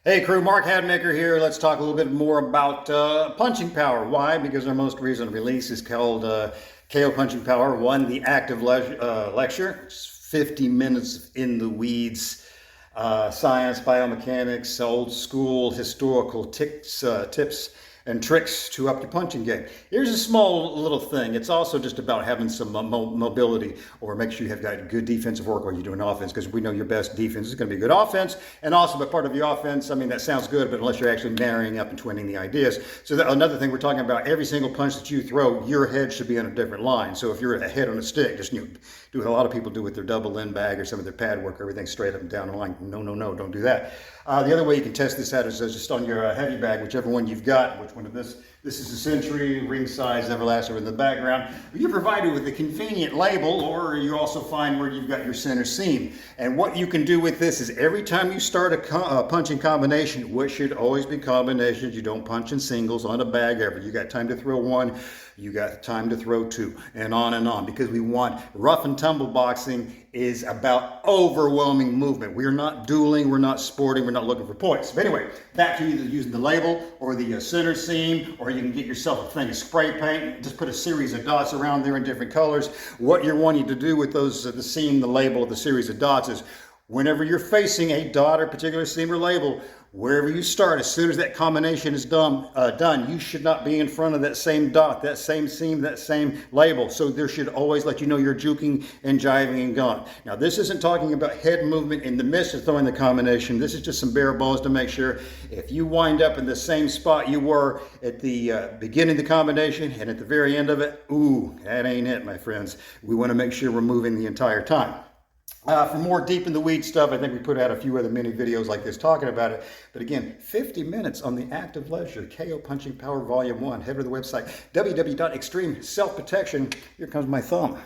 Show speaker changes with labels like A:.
A: Hey crew, Mark Hadmaker here. Let's talk a little bit more about punching power. Why? Because our most recent release is called KO Punching Power 1, the active lecture. It's 50 minutes in the weeds, science, biomechanics, old school historical tips and tricks to up your punching game. Here's a small little thing. It's also just about having some mobility, or make sure you have got good defensive work while you're doing offense, because we know your best defense is going to be good offense. And also, but part of your offense, I mean, that sounds good, but unless you're actually marrying up and twinning the ideas. So another thing we're talking about, every single punch that you throw, your head should be on a different line. So if you're a head on a stick, just do what a lot of people do with their double end bag or some of their pad work, everything straight up and down the line. No, no, no, don't do that. The other way you can test this out is just on your heavy bag, whichever one you've got. Which one of this? This is a Century, ring size, Everlaster in the background. You're provided with a convenient label, or you also find where you've got your center seam. And what you can do with this is every time you start a punching combination, which should always be combinations, you don't punch in singles on a bag ever. You got time to throw one, you got time to throw two, and on, because we want rough and tumble boxing is about overwhelming movement. We're not dueling, we're not sporting, we're not looking for points. But anyway, back to either using the label or the center seam, or you can get yourself a thing of spray paint, just put a series of dots around there in different colors. What you're wanting to do with those, the seam, the label, the series of dots is whenever you're facing a dot or particular seam or label, wherever you start, as soon as that combination is done, you should not be in front of that same dot, that same seam, that same label. So there should always let you know you're juking and jiving and gone. Now, this isn't talking about head movement in the midst of throwing the combination. This is just some bare bones to make sure if you wind up in the same spot you were at the beginning of the combination and at the very end of it, ooh, that ain't it, my friends. We want to make sure we're moving the entire time. For more deep in the weeds stuff, I think we put out a few other mini videos like this talking about it. But again, 50 minutes on the active leisure, KO Punching Power Volume 1. Head to the website, www.extremeselfprotection. Here comes my thumb.